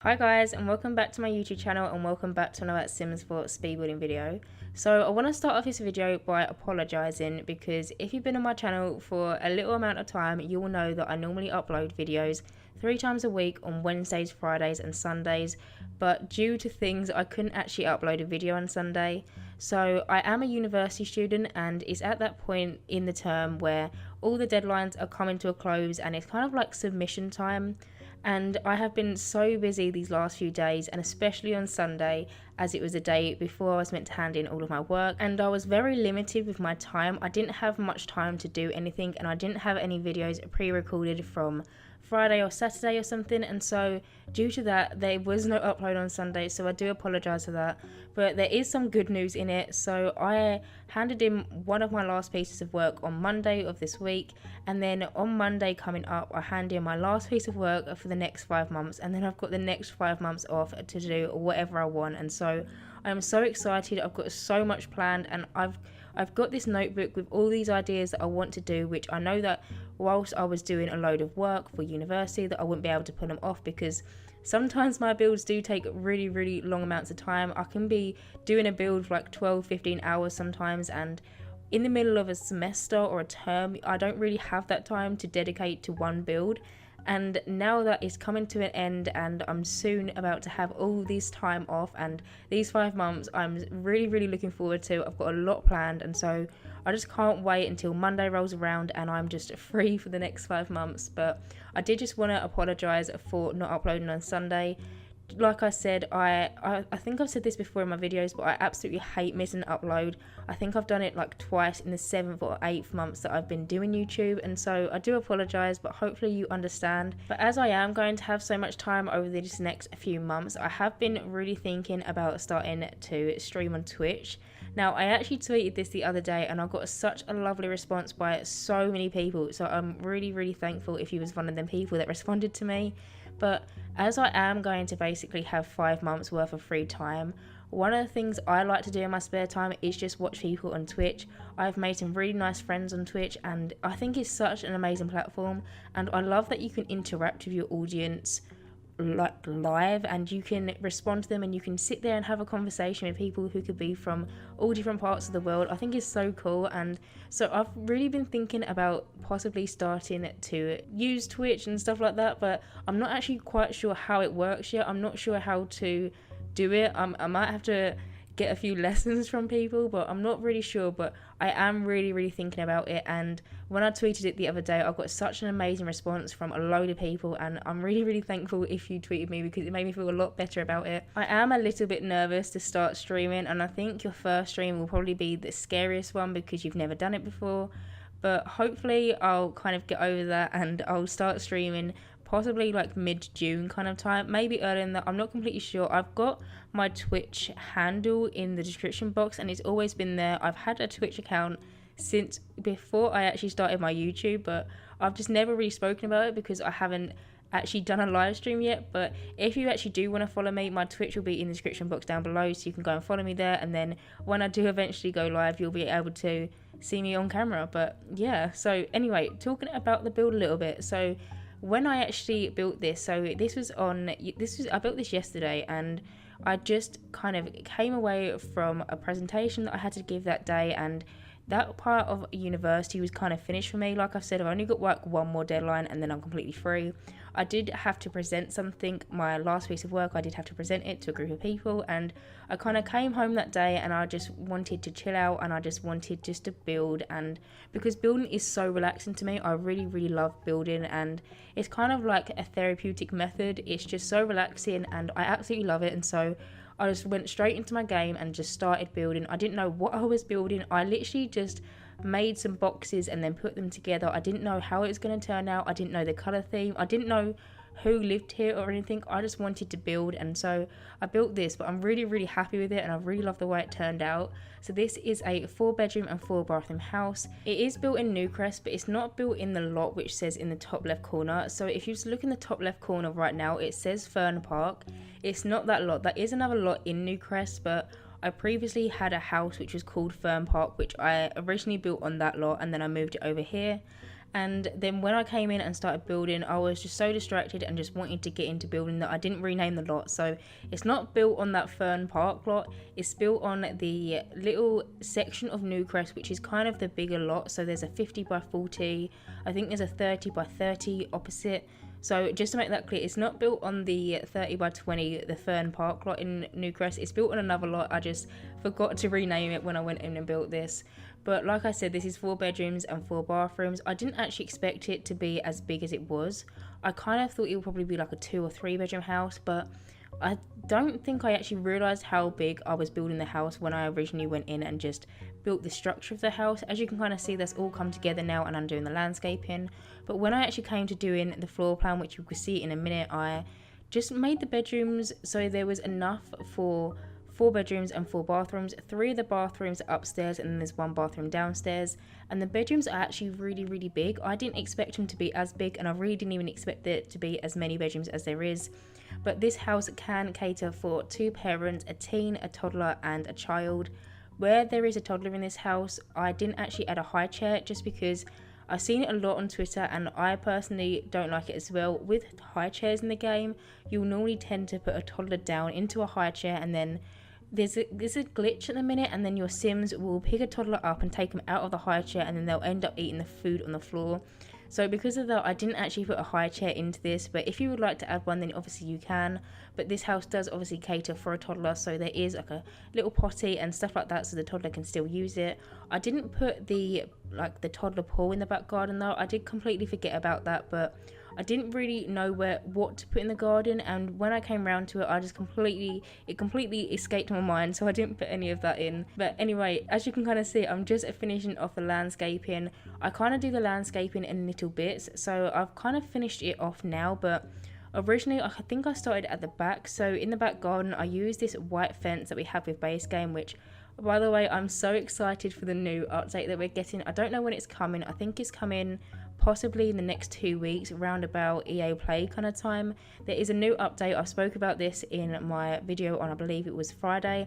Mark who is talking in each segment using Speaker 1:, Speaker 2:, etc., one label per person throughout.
Speaker 1: Hi guys, and welcome back to my YouTube channel, and welcome back to another Sims 4 speed building video. So I want to start off this video by apologising, because if you've been on my channel for a little amount of time, you will know that I normally upload videos 3 times a week on Wednesdays, Fridays and Sundays, but due to things I couldn't actually upload a video on Sunday. So I am a university student, and it's at that point in the term where all the deadlines are coming to a close and it's kind of like submission time. And I have been so busy these last few days, and especially on Sunday, as it was the day before I was meant to hand in all of my work, and I was very limited with my time. I didn't have much time to do anything, and I didn't have any videos pre-recorded from Friday or Saturday or something, and so due to that there was no upload on Sunday, so I do apologise for that. But there is some good news in it. So I handed in one of my last pieces of work on Monday of this week, and then on Monday coming up I hand in my last piece of work for the next 5 months, and then I've got the next 5 months off to do whatever I want. And so I'm so excited. I've got so much planned, and I've got this notebook with all these ideas that I want to do, which I know that whilst I was doing a load of work for university that I wouldn't be able to put them off, because sometimes my builds do take really long amounts of time. I can be doing a build for like 12-15 hours sometimes, and in the middle of a semester or a term I don't really have that time to dedicate to one build. And now that it's coming to an end and I'm soon about to have all this time off, and these 5 months I'm really looking forward to. I've got a lot planned, and so I just can't wait until Monday rolls around and I'm just free for the next 5 months. But I did just want to apologise for not uploading on Sunday. Like I said, I think I've said this before in my videos, but I absolutely hate missing an upload. I think I've done it like twice in the 7th or 8th months that I've been doing YouTube, and so I do apologise, but hopefully you understand. But as I am going to have so much time over these next few months, I have been really thinking about starting to stream on Twitch. Now, I actually tweeted this the other day and I got such a lovely response by so many people, so I'm really thankful if you was one of them people that responded to me. But as I am going to basically have 5 months worth of free time, one of the things I like to do in my spare time is just watch people on Twitch. I've made some really nice friends on Twitch, and I think it's such an amazing platform, and I love that you can interact with your audience like live, and you can respond to them, and you can sit there and have a conversation with people who could be from all different parts of the world. I think it's so cool, and so I've really been thinking about possibly starting to use Twitch and stuff like that, but I'm not actually quite sure how it works yet. I'm not sure how to do it. I might have to get a few lessons from people, but I'm not really sure. But I am really thinking about it, and when I tweeted it the other day I got such an amazing response from a load of people, and I'm really thankful if you tweeted me, because it made me feel a lot better about it. I am a little bit nervous to start streaming, and I think your first stream will probably be the scariest one because you've never done it before, but hopefully I'll kind of get over that and I'll start streaming possibly like mid-June kind of time, maybe earlier than that. I'm not completely sure. I've got my Twitch handle in the description box and it's always been there. I've had a Twitch account since before I actually started my YouTube, but I've just never really spoken about it because I haven't actually done a live stream yet. But if you actually do want to follow me, my Twitch will be in the description box down below, so you can go and follow me there, and then when I do eventually go live you'll be able to see me on camera. But yeah, so anyway, talking about the build a little bit. So when I actually built this, so I built this yesterday, and I just kind of came away from a presentation that I had to give that day, and that part of university was kind of finished for me. Like I've said, I've only got like one more deadline and then I'm completely free. I did have to present something, my last piece of work, I did have to present it to a group of people, and I kind of came home that day and I just wanted to chill out, and I just wanted to build. And because building is so relaxing to me, I really love building, and it's kind of like a therapeutic method. It's just so relaxing and I absolutely love it. And so I just went straight into my game and just started building. I didn't know what I was building. I literally just made some boxes and then put them together. I didn't know how it was going to turn out. I didn't know the color theme. I didn't know who lived here or anything. I just wanted to build, and so I built this, but I'm really happy with it, and I really love the way it turned out. So this is a 4-bedroom and 4-bathroom house. It is built in Newcrest, but it's not built in the lot which says in the top left corner. So if you just look in the top left corner right now, it says Fern Park. It's not that lot. That is another lot in Newcrest, but I previously had a house which was called Fern Park, which I originally built on that lot, and then I moved it over here. And then when I came in and started building, I was just so distracted and just wanted to get into building that I didn't rename the lot. So it's not built on that Fern Park lot, it's built on the little section of Newcrest, which is kind of the bigger lot. So there's a 50 by 40, I think there's a 30 by 30 opposite. So just to make that clear, it's not built on the 30 by 20, the Fern Park lot in Newcrest. It's built on another lot. I just forgot to rename it when I went in and built this. But like I said, this is 4 bedrooms and 4 bathrooms. I didn't actually expect it to be as big as it was. I kind of thought it would probably be like a 2 or 3 bedroom house, but I don't think I actually realised how big I was building the house when I originally went in and just built the structure of the house. As you can kind of see, that's all come together now and I'm doing the landscaping. But when I actually came to doing the floor plan, which you can see in a minute, I just made the bedrooms so there was enough for 4 bedrooms and 4 bathrooms. 3 of the bathrooms are upstairs and then there's 1 bathroom downstairs. And the bedrooms are actually really big. I didn't expect them to be as big, and I really didn't even expect there to be as many bedrooms as there is. But this house can cater for 2 parents, a teen, a toddler and a child. Where there is a toddler in this house, I didn't actually add a high chair just because I've seen it a lot on Twitter and I personally don't like it as well. With high chairs in the game, you'll normally tend to put a toddler down into a high chair, and then there's a glitch at the minute, and then your Sims will pick a toddler up and take them out of the high chair, and then they'll end up eating the food on the floor. So because of that, I didn't actually put a high chair into this, but if you would like to add one, then obviously you can. But this house does obviously cater for a toddler, so there is like a little potty and stuff like that, so the toddler can still use it. I didn't put the toddler pool in the back garden though. I did completely forget about that, but I didn't really know what to put in the garden, and when I came around to it, it completely escaped my mind, so I didn't put any of that in. But anyway, as you can kind of see, I'm just finishing off the landscaping. I kind of do the landscaping in little bits, so I've kind of finished it off now, but originally I think I started at the back. So in the back garden, I used this white fence that we have with base game, which, by the way, I'm so excited for the new update that we're getting. I don't know when it's coming. I think it's coming possibly in the next 2 weeks, around about EA Play kind of time. There is a new update. I spoke about this in my video on, I believe it was Friday,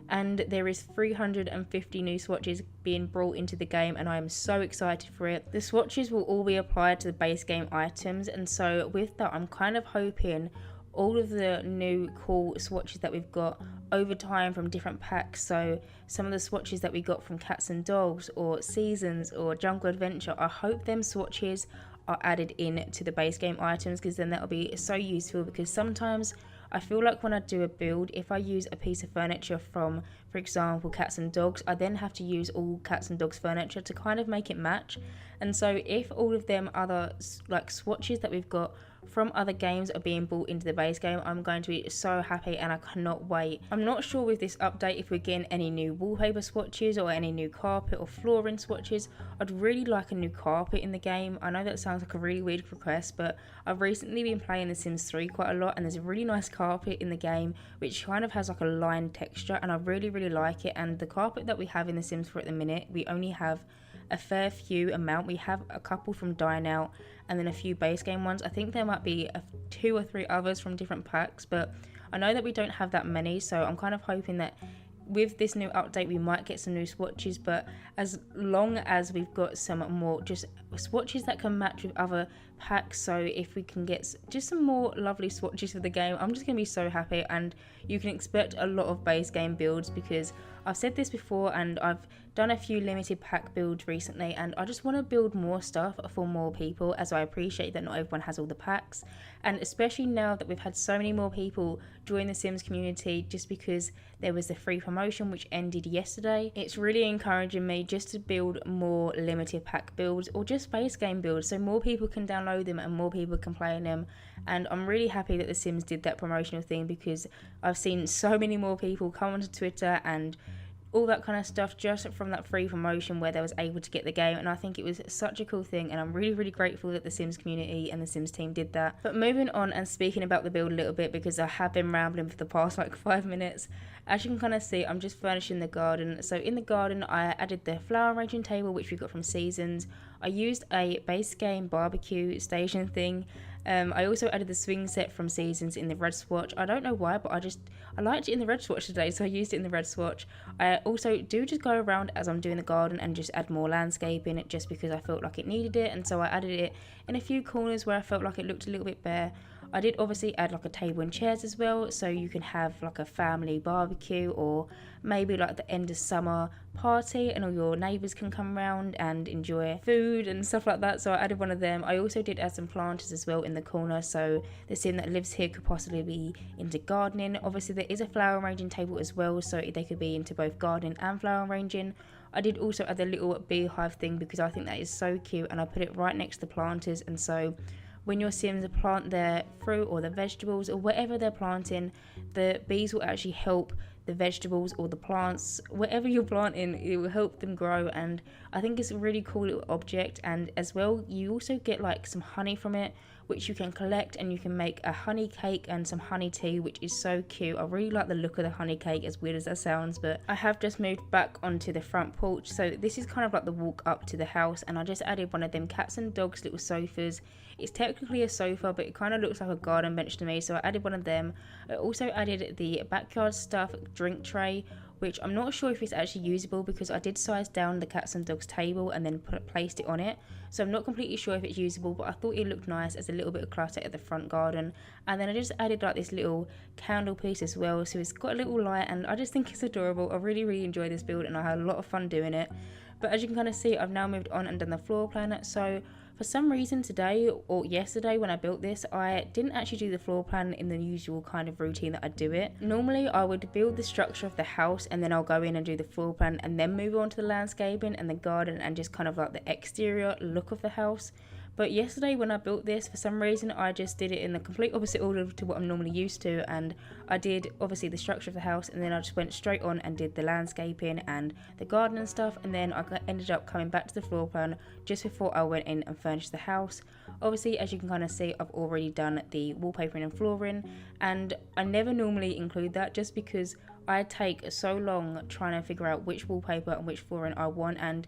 Speaker 1: and there is 350 new swatches being brought into the game, and I am so excited for it. The swatches will all be applied to the base game items, and so with that, I'm kind of hoping all of the new cool swatches that we've got over time from different packs, so some of the swatches that we got from Cats and Dogs or Seasons or Jungle Adventure, I hope them swatches are added in to the base game items, because then that'll be so useful. Because sometimes I feel like when I do a build, if I use a piece of furniture from, for example, Cats and Dogs, I then have to use all Cats and Dogs furniture to kind of make it match. And so if all of them other like swatches that we've got from other games are being brought into the base game, I'm going to be so happy and I cannot wait. I'm not sure with this update if we're getting any new wallpaper swatches or any new carpet or flooring swatches. I'd really like a new carpet in the game. I know that sounds like a really weird request, but I've recently been playing The Sims 3 quite a lot, and there's a really nice carpet in the game which kind of has like a lined texture, and I really like it. And the carpet that we have in The Sims 4 at the minute, we only have a fair few amount. We have a couple from Dine Out and then a few base game ones. I think there might be 2 or 3 others from different packs, but I know that we don't have that many, so I'm kind of hoping that with this new update we might get some new swatches. But as long as we've got some more just swatches that can match with other packs, so if we can get just some more lovely swatches for the game, I'm just gonna be so happy. And you can expect a lot of base game builds, because I've said this before and I've done a few limited pack builds recently, and I just want to build more stuff for more people, as I appreciate that not everyone has all the packs. And especially now that we've had so many more people join the Sims community just because there was the free promotion which ended yesterday, it's really encouraging me just to build more limited pack builds or just base game builds, so more people can download them and more people can play them. And I'm really happy that the Sims did that promotional thing, because I've seen so many more people come onto Twitter and all that kind of stuff just from that free promotion where they was able to get the game, and I think it was such a cool thing, and I'm really grateful that the Sims community and the Sims team did that. But moving on and speaking about the build a little bit, because I have been rambling for the past like 5 minutes, as you can kind of see, I'm just furnishing the garden. So in the garden I added the flower arranging table which we got from Seasons. I used a base game barbecue station thing, I also added the swing set from Seasons in the red swatch. I don't know why, but I liked it in the red swatch today, so I used it in the red swatch. I also do just go around as I'm doing the garden and just add more landscaping just because I felt like it needed it, and so I added it in a few corners where I felt like it looked a little bit bare. I did obviously add like a table and chairs as well, so you can have like a family barbecue or maybe like the end of summer party and all your neighbours can come around and enjoy food and stuff like that. So I added one of them. I also did add some planters as well in the corner, so the sim that lives here could possibly be into gardening. Obviously there is a flower arranging table as well, so they could be into both gardening and flower arranging. I did also add the little beehive thing because I think that is so cute, and I put it right next to the planters, and so when your sims plant their fruit or the vegetables or whatever they're planting, the bees will actually help the vegetables or the plants, whatever you're planting, it will help them grow. And I think it's a really cool little object. And as well, you also get like some honey from it, which you can collect, and you can make a honey cake and some honey tea, which is so cute. I really like the look of the honey cake, as weird as that sounds. But I have just moved back onto the front porch, so this is kind of like the walk up to the house, and I just added one of them cats and dogs little sofas. It's technically a sofa, but it kind of looks like a garden bench to me, so I added one of them. I also added the backyard stuff drink tray, which I'm not sure if it's actually usable because I did size down the cats and dogs table and then placed it on it, so I'm not completely sure if it's usable, but I thought it looked nice as a little bit of clutter at the front garden. And then I just added like this little candle piece as well, so it's got a little light, and I just think it's adorable. I really enjoy this build and I had a lot of fun doing it. But as you can kind of see, I've now moved on and done the floor plan. So for some reason today or yesterday when I built this, I didn't actually do the floor plan in the usual kind of routine that I do it. Normally I would build the structure of the house and then I'll go in and do the floor plan and then move on to the landscaping and the garden and just kind of like the exterior look of the house. But yesterday when I built this, for some reason I just did it in the complete opposite order to what I'm normally used to, and I did obviously the structure of the house and then I just went straight on and did the landscaping and the garden and stuff, and then I ended up coming back to the floor plan just before I went in and furnished the house. Obviously, as you can kind of see, I've already done the wallpapering and flooring, and I never normally include that just because I take so long trying to figure out which wallpaper and which flooring I want, and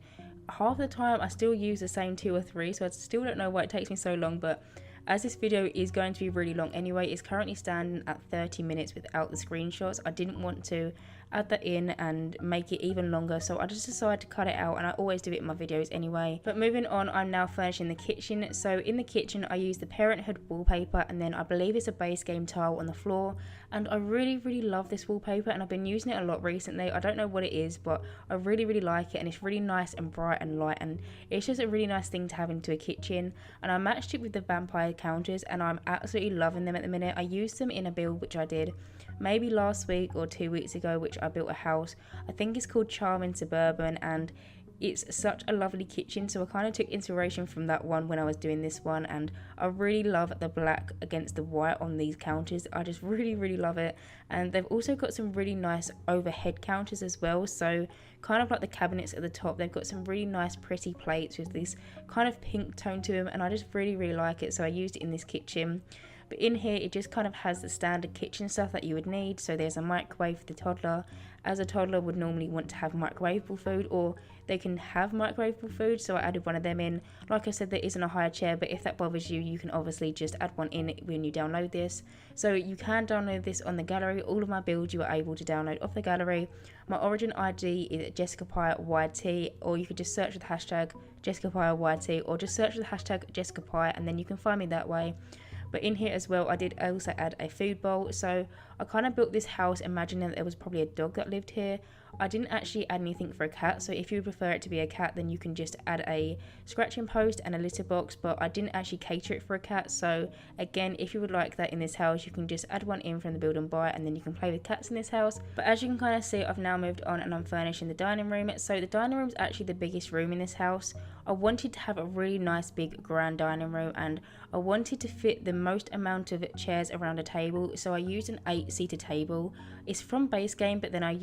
Speaker 1: half the time I still use the same 2 or 3, so I still don't know why it takes me so long. But as this video is going to be really long anyway, it's currently standing at 30 minutes without the screenshots. I didn't want to add that in and make it even longer, so I just decided to cut it out, and I always do it in my videos anyway. But moving on, I'm now furnishing the kitchen. So in the kitchen I use the Parenthood wallpaper, and then I believe it's a base game tile on the floor, and I really love this wallpaper and I've been using it a lot recently. I don't know what it is, but I really like it, and it's really nice and bright and light, and it's just a really nice thing to have into a kitchen. And I matched it with the vampire counters and I'm absolutely loving them at the minute. I used them in a build which I did maybe last week or 2 weeks ago, which I built a house. I think it's called Charming Suburban, and it's such a lovely kitchen, so I kind of took inspiration from that one when I was doing this one, and I really love the black against the white on these counters. I just really love it. And they've also got some really nice overhead counters as well, so kind of like the cabinets at the top, they've got some really nice pretty plates with this kind of pink tone to them, and I just really like it, so I used it in this kitchen. But in here it just kind of has the standard kitchen stuff that you would need. So there's a microwave for the toddler, as a toddler would normally want to have microwavable food, or they can have microwavable food, so I added one of them in. Like I said, there isn't a higher chair, but if that bothers you, you can obviously just add one in when you download this. So you can download this on the gallery. All of my builds you are able to download off the gallery. My origin ID is JessicapieYT, or you could just search with the hashtag JessicapieYT, or just search with the hashtag Jessicapie, and then you can find me that way. But in here as well, I did also add a food bowl. So I kind of built this house imagining that there was probably a dog that lived here. I didn't actually add anything for a cat, so if you prefer it to be a cat, then you can just add a scratching post and a litter box, but I didn't actually cater it for a cat. So again, if you would like that in this house, you can just add one in from the build and buy, and then you can play with cats in this house. But as you can kind of see, I've now moved on and I'm furnishing the dining room. So the dining room is actually the biggest room in this house. I wanted to have a really nice big grand dining room, and I wanted to fit the most amount of chairs around a table, so I used an 8-seater table. It's from Base Game, but then I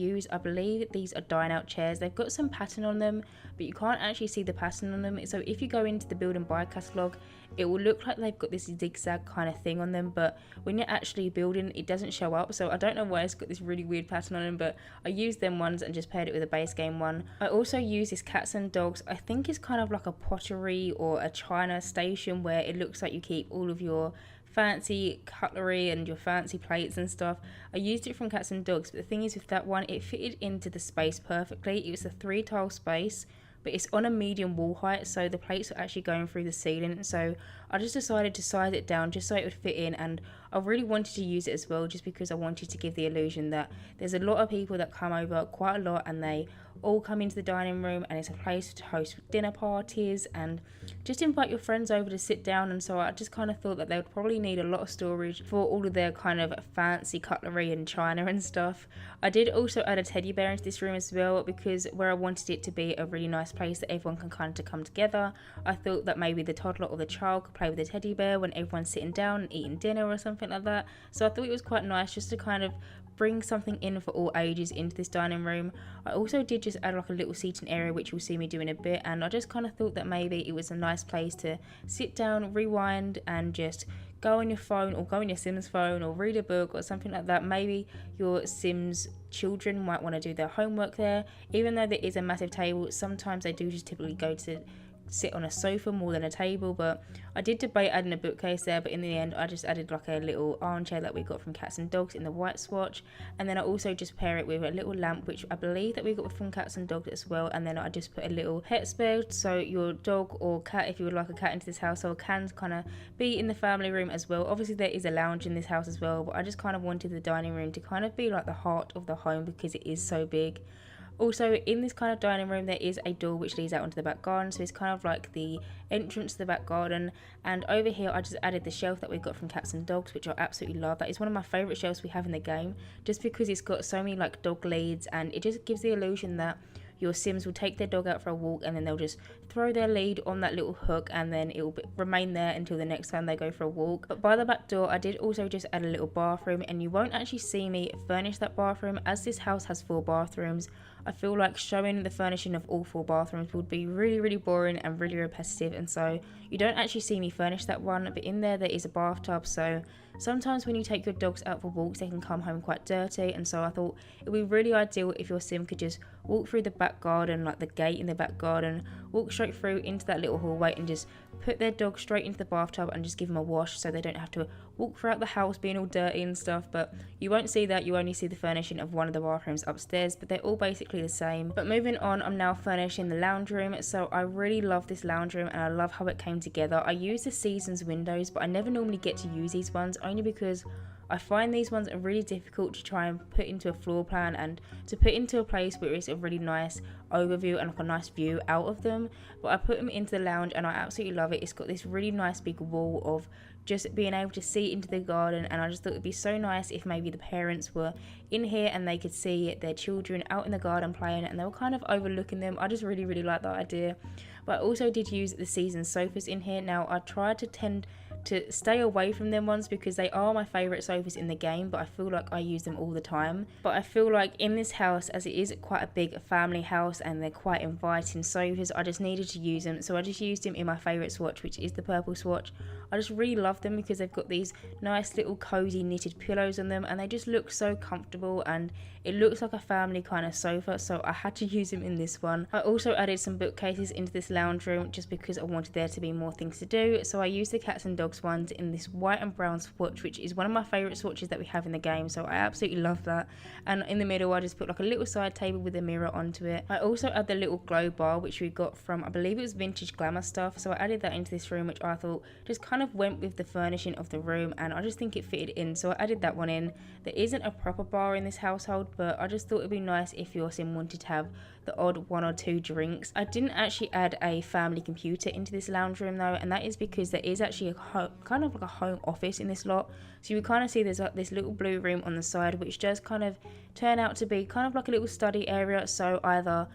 Speaker 1: believe these are Dine Out chairs. They've got some pattern on them, but you can't actually see the pattern on them. So if you go into the build and buy catalogue, it will look like they've got this zigzag kind of thing on them, but when you're actually building, it doesn't show up. So I don't know why it's got this really weird pattern on them, but I used them ones and just paired it with a base game one. I also use this cats and dogs. I think it's kind of like a pottery or a china station where it looks like you keep all of your fancy cutlery and your fancy plates and stuff. I used it from cats and dogs, but the thing is with that one, it fitted into the space perfectly. It was a 3 tile space, but it's on a medium wall height, so the plates are actually going through the ceiling. So I just decided to size it down just so it would fit in, and I really wanted to use it as well just because I wanted to give the illusion that there's a lot of people that come over, quite a lot, and they all come into the dining room, and it's a place to host dinner parties and just invite your friends over to sit down. And so I just kind of thought that they would probably need a lot of storage for all of their kind of fancy cutlery and china and stuff. I did also add a teddy bear into this room as well, because where I wanted it to be a really nice place that everyone can kind of come together, I thought that maybe the toddler or the child could play with the teddy bear when everyone's sitting down and eating dinner or something like that. So I thought it was quite nice just to kind of bring something in for all ages into this dining room. I also did just add like a little seating area, which you'll see me do in a bit, and I just kind of thought that maybe it was a nice place to sit down, rewind, and just go on your phone or go on your Sims phone or read a book or something like that. Maybe your Sims children might want to do their homework there. Even though there is a massive table, sometimes they do just typically go to sit on a sofa more than a table. But I did debate adding a bookcase there, but in the end I just added like a little armchair that we got from Cats and Dogs in the white swatch, and then I also just pair it with a little lamp, which I believe that we got from Cats and Dogs as well. And then I just put a little pet bed, so your dog or cat, if you would like a cat into this household, can kind of be in the family room as well. Obviously there is a lounge in this house as well, but I just kind of wanted the dining room to kind of be like the heart of the home because it is so big. Also, in this kind of dining room, there is a door which leads out onto the back garden, so it's kind of like the entrance to the back garden. And over here, I just added the shelf that we got from Cats and Dogs, which I absolutely love. That is one of my favourite shelves we have in the game, just because it's got so many like dog leads, and it just gives the illusion that your Sims will take their dog out for a walk and then they'll just throw their lead on that little hook, and then it will remain there until the next time they go for a walk. But by the back door, I did also just add a little bathroom, and you won't actually see me furnish that bathroom as this house has 4 bathrooms. I feel like showing the furnishing of all 4 bathrooms would be really boring and really repetitive, and so you don't actually see me furnish that one. But in there is a bathtub, so sometimes when you take your dogs out for walks, they can come home quite dirty, and so I thought it would be really ideal if your Sim could just walk through the back garden, like the gate in the back garden, walk straight through into that little hallway and just put their dog straight into the bathtub and just give them a wash, so they don't have to walk throughout the house being all dirty and stuff. But you won't see that, you only see the furnishing of one of the bathrooms upstairs, but they're all basically the same. But moving on, I'm now furnishing the lounge room. So I really love this lounge room and I love how it came together. I use the seasons windows, but I never normally get to use these ones, only because I find these ones are really difficult to try and put into a floor plan and to put into a place where it's a really nice overview and like a nice view out of them. But I put them into the lounge and I absolutely love it. It's got this really nice big wall of just being able to see into the garden, and I just thought it would be so nice if maybe the parents were in here and they could see their children out in the garden playing and they were kind of overlooking them. I just really like that idea. But I also did use the season sofas in here. Now I tried to tend to stay away from them ones because they are my favourite sofas in the game, but I feel like I use them all the time. But I feel like in this house, as it is quite a big family house and they're quite inviting sofas, I just needed to use them. So I just used them in my favourite swatch, which is the purple swatch. I just really love them because they've got these nice little cozy knitted pillows on them and they just look so comfortable and it looks like a family kind of sofa, so I had to use them in this one. I also added some bookcases into this lounge room just because I wanted there to be more things to do. So I used the Cats and Dogs ones in this white and brown swatch, which is one of my favourite swatches that we have in the game, so I absolutely love that. And in the middle I just put like a little side table with a mirror onto it. I also add the little glow bar which we got from, I believe it was vintage Glamour stuff, so I added that into this room, which I thought just kind of went with the furnishing of the room and I just think it fitted in, so I added that one in. There isn't a proper bar in this household, but I just thought it'd be nice if your Sim wanted to have the odd 1 or 2 drinks. I didn't actually add a family computer into this lounge room though, and that is because there is actually a kind of like a home office in this lot. So you kind of see there's like this little blue room on the side which does kind of turn out to be kind of like a little study area, so either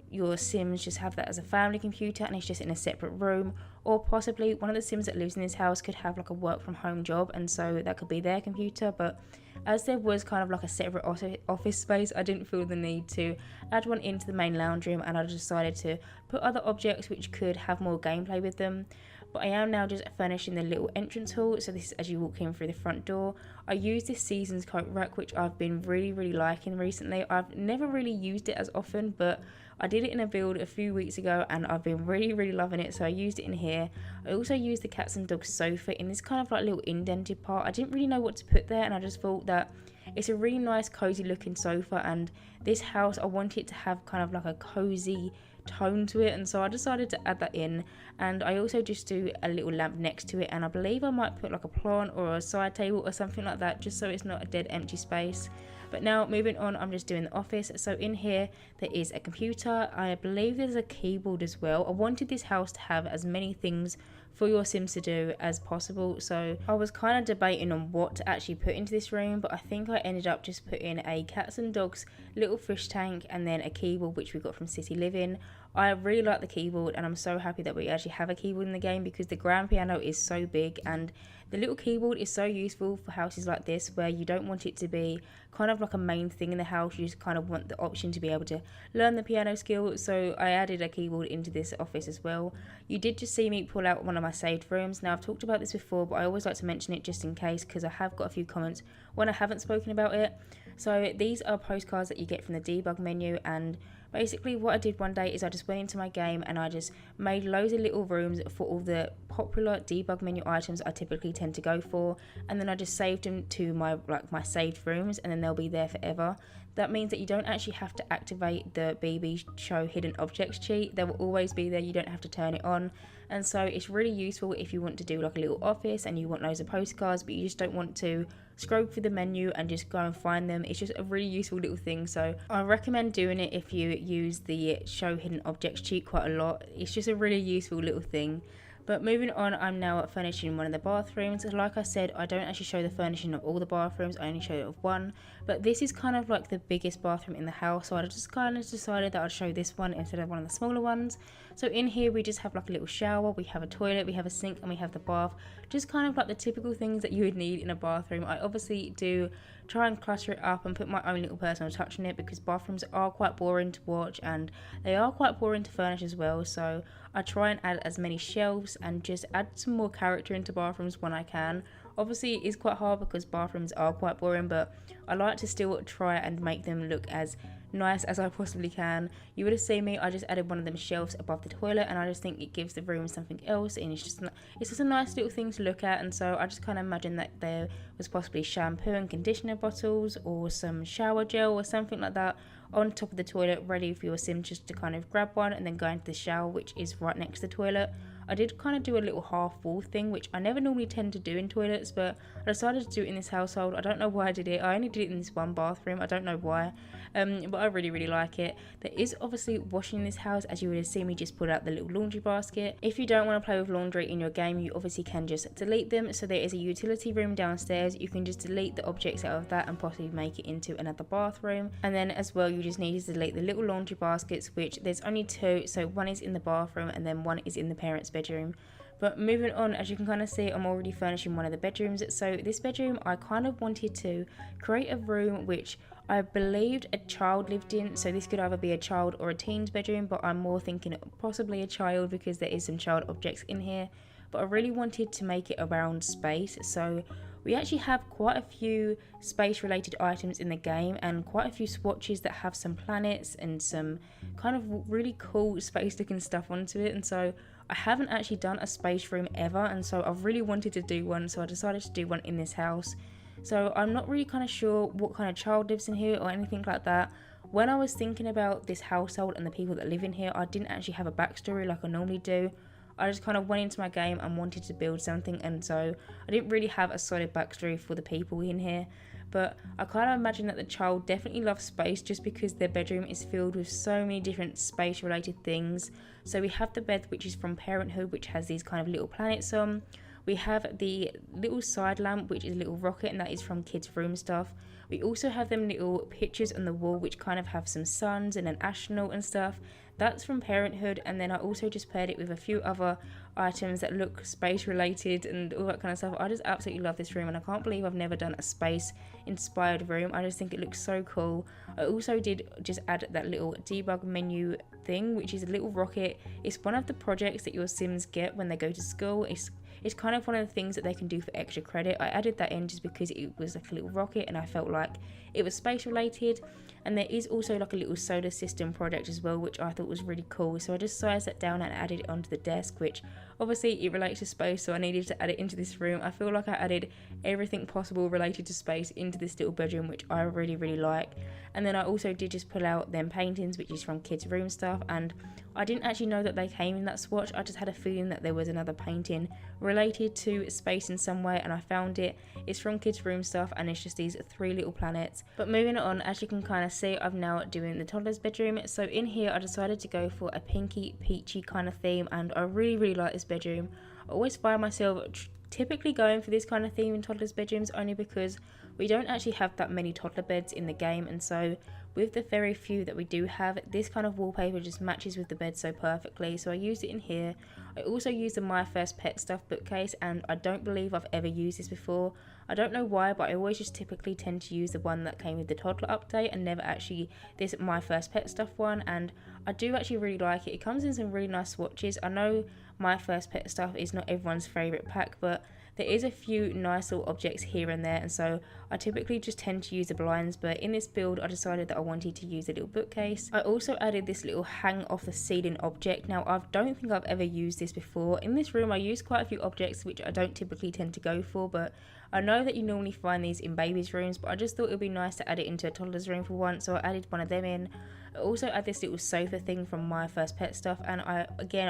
Speaker 1: your Sims just have that as a family computer and it's just in a separate room, or possibly one of the Sims that lives in this house could have like a work from home job and so that could be their computer. But as there was kind of like a separate office space, I didn't feel the need to add one into the main lounge room, and I decided to put other objects which could have more gameplay with them. but I am now just furnishing the little entrance hall. So this is as you walk in through the front door. I use this Seasons coat rack, which I've been really liking recently. I've never really used it as often, but I did it in a build a few weeks ago and I've been really loving it, so I used it in here. I also used the cats and dogs sofa in this kind of like little indented part. I didn't really know what to put there, and I just thought that it's a really nice cozy looking sofa, and this house I want it to have kind of like a cozy tone to it, and so I decided to add that in. And I also just do a little lamp next to it, and I believe I might put like a plant or a side table or something like that, just so it's not a dead empty space. But now moving on, I'm just doing the office. So in here there is a computer, I believe there's a keyboard as well. I wanted this house to have as many things for your Sims to do as possible, so I was kind of debating on what to actually put into this room, but I think I ended up just putting a cats and dogs little fish tank and then a keyboard which we got from City Living. I really like the keyboard, and I'm so happy that we actually have a keyboard in the game because the grand piano is so big, and the little keyboard is so useful for houses like this where you don't want it to be kind of like a main thing in the house. You just kind of want the option to be able to learn the piano skill, so I added a keyboard into this office as well. You did just see me pull out one of my saved rooms. Now I've talked about this before, but I always like to mention it just in case because I have got a few comments when I haven't spoken about it. So these are postcards that you get from the debug menu, and basically what I did one day is I just went into my game and I just made loads of little rooms for all the popular debug menu items I typically tend to go for, and then I just saved them to my saved rooms, and then they'll be there forever. That means that you don't actually have to activate the BB show hidden objects cheat. They will always be there, you don't have to turn it on. And so it's really useful if you want to do like a little office and you want loads of postcards but you just don't want to scroll through the menu and just go and find them. It's just a really useful little thing, so I recommend doing it if you use the show hidden objects cheat quite a lot. It's just a really useful little thing. But moving on, I'm now furnishing one of the bathrooms. Like I said, I don't actually show the furnishing of all the bathrooms, I only show it of one. But this is kind of like the biggest bathroom in the house, so I just kind of decided that I'd show this one instead of one of the smaller ones. So in here we just have like a little shower, we have a toilet, we have a sink, and we have the bath. Just kind of like the typical things that you would need in a bathroom. I obviously do try and clutter it up and put my own little personal touch on it because bathrooms are quite boring to watch and they are quite boring to furnish as well, so I try and add as many shelves and just add some more character into bathrooms when I can. Obviously it is quite hard because bathrooms are quite boring, but I like to still try and make them look as nice as I possibly can. You would have seen me, I just added one of them shelves above the toilet, and I just think it gives the room something else, and it's just a nice little thing to look at. And so I just kind of imagine that there was possibly shampoo and conditioner bottles or some shower gel or something like that on top of the toilet, ready for your sim just to kind of grab one and then go into the shower, which is right next to the toilet. I did kind of do a little half wall thing, which I never normally tend to do in toilets, but I decided to do it in this household. I don't know why I did it. I only did it in this one bathroom. I don't know why, but I really like it. There is obviously washing in this house, as you would have seen me just put out the little laundry basket. If you don't want to play with laundry in your game, you obviously can just delete them. So there is a utility room downstairs. You can just delete the objects out of that and possibly make it into another bathroom. And then as well, you just need to delete the little laundry baskets, which there's only two. So one is in the bathroom and then one is in the parents' bedroom. But moving on, as you can kind of see, I'm already furnishing one of the bedrooms. So this bedroom, I kind of wanted to create a room which I believed a child lived in. So this could either be a child or a teen's bedroom, but I'm more thinking possibly a child because there is some child objects in here. But I really wanted to make it around space. So we actually have quite a few space related items in the game and quite a few swatches that have some planets and some kind of really cool space looking stuff onto it. And so I haven't actually done a space room ever, and so I've really wanted to do one, so I decided to do one in this house. So I'm not really kind of sure what kind of child lives in here or anything like that. When I was thinking about this household and the people that live in here, I didn't actually have a backstory like I normally do. I just kind of went into my game and wanted to build something, and so I didn't really have a solid backstory for the people in here. But I kind of imagine that the child definitely loves space just because their bedroom is filled with so many different space related things. So we have the bed, which is from Parenthood, which has these kind of little planets on. We have the little side lamp, which is a little rocket, and that is from kids' room stuff. We also have them little pictures on the wall, which kind of have some suns and an astronaut and stuff. That's from Parenthood. And then I also just paired it with a few other items that look space related and all that kind of stuff. I just absolutely love this room, and I can't believe I've never done a space inspired room. I just think it looks so cool. I also did just add that little debug menu thing, which is a little rocket. It's one of the projects that your Sims get when they go to school. It's kind of one of the things that they can do for extra credit. I added that in just because it was like a little rocket and I felt like it was space related. And there is also like a little solar system project as well, which I thought was really cool. So I just sized that down and added it onto the desk, which obviously it relates to space, so I needed to add it into this room. I feel like I added everything possible related to space into this little bedroom, which I really, really like. And then I also did just pull out them paintings, which is from Kids Room Stuff, and I didn't actually know that they came in that swatch. I just had a feeling that there was another painting related to space in some way, and I found it. It's from Kids Room Stuff, and it's just these 3 little planets. But moving on, as you can kind of see, I'm now doing the toddler's bedroom. So in here I decided to go for a pinky peachy kind of theme, and I really, really like this bedroom. I always find myself typically going for this kind of theme in toddlers bedrooms, only because we don't actually have that many toddler beds in the game, and so with the very few that we do have, this kind of wallpaper just matches with the bed so perfectly. So I used it in here. I also used the My First Pet Stuff bookcase, and I don't believe I've ever used this before. I don't know why, but I always just typically tend to use the one that came with the toddler update and never actually this My First Pet Stuff one, and I do actually really like it. It comes in some really nice swatches. I know My First Pet Stuff is not everyone's favourite pack, but there is a few nice little objects here and there, and so I typically just tend to use the blinds, but in this build I decided that I wanted to use a little bookcase. I also added this little hang off the ceiling object. Now I don't think I've ever used this before. In this room I use quite a few objects which I don't typically tend to go for, but I know that you normally find these in babies' rooms, but I just thought it would be nice to add it into a toddler's room for once, so I added one of them in. I also add this little sofa thing from My First Pet Stuff, and I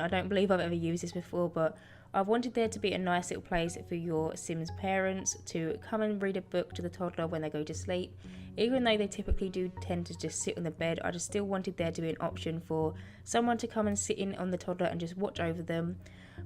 Speaker 1: don't believe I've ever used this before, but I wanted there to be a nice little place for your Sims parents to come and read a book to the toddler when they go to sleep. Even though they typically do tend to just sit on the bed, I just still wanted there to be an option for someone to come and sit in on the toddler and just watch over them.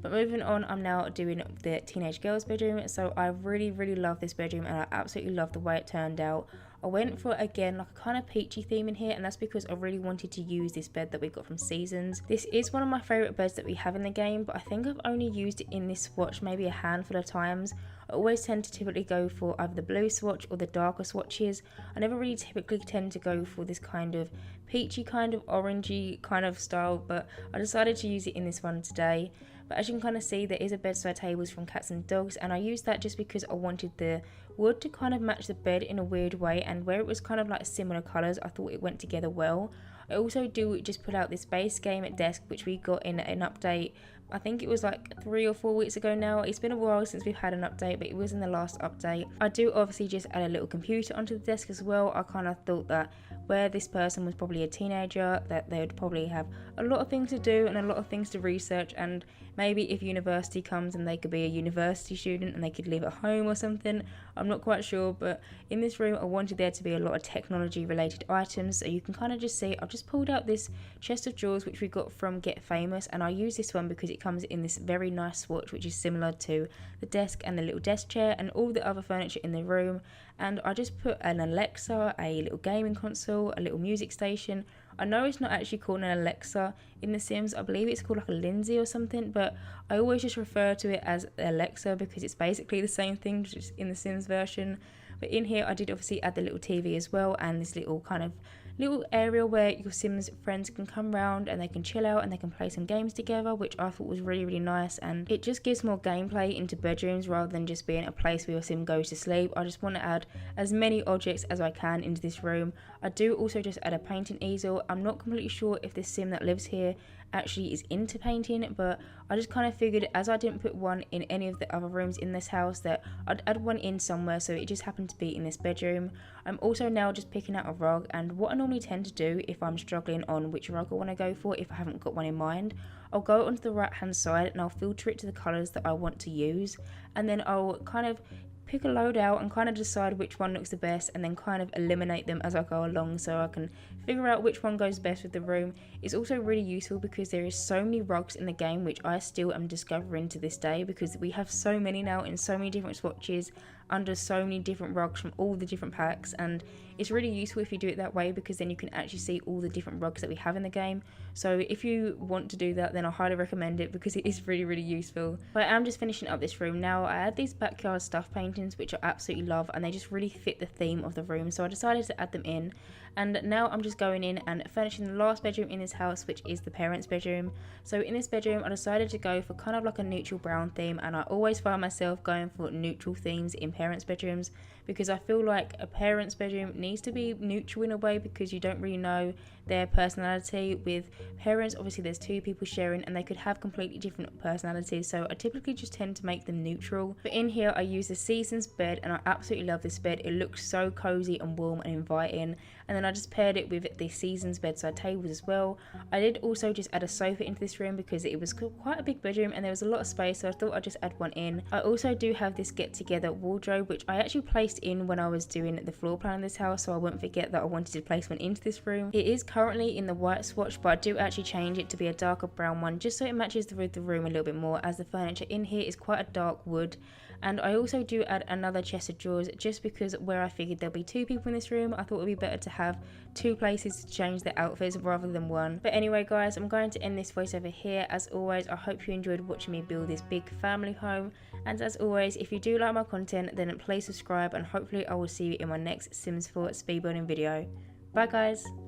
Speaker 1: But moving on, I'm now doing the teenage girl's bedroom. So I really, really love this bedroom, and I absolutely love the way it turned out. I went for, again, like a kind of peachy theme in here, and that's because I really wanted to use this bed that we got from Seasons. This is one of my favourite beds that we have in the game, but I think I've only used it in this swatch maybe a handful of times. I always tend to typically go for either the blue swatch or the darker swatches. I never really typically tend to go for this kind of peachy, kind of orangey kind of style, but I decided to use it in this one today. But as you can kind of see, there is a bedside tables from Cats and Dogs, and I used that just because I wanted the wood to kind of match the bed in a weird way, and where it was kind of like similar colours, I thought it went together well. I also do just put out this base game at desk, which we got in an update. I think it was like 3 or 4 weeks ago now. It's been a while since we've had an update, but it was in the last update. I do obviously just add a little computer onto the desk as well. I kind of thought that where this person was probably a teenager, that they would probably have a lot of things to do and a lot of things to research, and maybe if university comes and they could be a university student and they could live at home or something. I'm not quite sure, but in this room I wanted there to be a lot of technology related items. So you can kind of just see I've just pulled out this chest of drawers which we got from Get Famous, and I use this one because it comes in this very nice swatch which is similar to the desk and the little desk chair and all the other furniture in the room. And I just put an Alexa, a little gaming console, a little music station. I know it's not actually called an Alexa in The Sims. I believe it's called like a Lindsay or something, but I always just refer to it as Alexa because it's basically the same thing, just in the Sims version. But in here I did obviously add the little TV as well, and this little kind of little area where your Sims friends can come round and they can chill out and they can play some games together, which I thought was really, really nice, and it just gives more gameplay into bedrooms rather than just being a place where your Sim goes to sleep. I just want to add as many objects as I can into this room. I do also just add a painting easel. I'm not completely sure if this Sim that lives here actually is into painting, but I just kind of figured as I didn't put one in any of the other rooms in this house that I'd add one in somewhere, so it just happened to be in this bedroom. I'm also now just picking out a rug, and what I normally tend to do if I'm struggling on which rug I want to go for, if I haven't got one in mind, I'll go onto the right hand side and I'll filter it to the colours that I want to use, and then I'll kind of pick a load out and kind of decide which one looks the best, and then kind of eliminate them as I go along so I can figure out which one goes best with the room. It's also really useful because there is so many rugs in the game which I still am discovering to this day, because we have so many now in so many different swatches. under so many different rugs from all the different packs, and it's really useful if you do it that way because then you can actually see all the different rugs that we have in the game. So if you want to do that, then I highly recommend it because it is really useful. But I am just finishing up this room now. I had these backyard stuff paintings which I absolutely love, and they just really fit the theme of the room, so I decided to add them in. And now I'm just going in and furnishing the last bedroom in this house, which is the parents' bedroom. So in this bedroom I decided to go for kind of like a neutral brown theme, and I always find myself going for neutral themes in parents' bedrooms because I feel like a parents' bedroom needs to be neutral in a way because you don't really know their personality. With parents, obviously there's two people sharing and they could have completely different personalities, so I typically just tend to make them neutral. But in here I use the Seasons bed, and I absolutely love this bed. It looks so cozy and warm and inviting, and then I just paired it with the Seasons bedside tables as well. I did also just add a sofa into this room because it was quite a big bedroom and there was a lot of space, so I thought I'd just add one in. I also do have this get together wardrobe which I actually placed in when I was doing the floor plan of this house, so I wouldn't forget that I wanted to place one into this room. It is currently in the white swatch, but I do actually change it to be a darker brown one just so it matches with the room a little bit more, as the furniture in here is quite a dark wood. And I also do add another chest of drawers just because where I figured there'll be two people in this room, I thought it would be better to have two places to change their outfits rather than one. But anyway guys, I'm going to end this voiceover here. As always, I hope you enjoyed watching me build this big family home, and as always, if you do like my content then please subscribe, and hopefully I will see you in my next Sims 4 speed building video. Bye guys.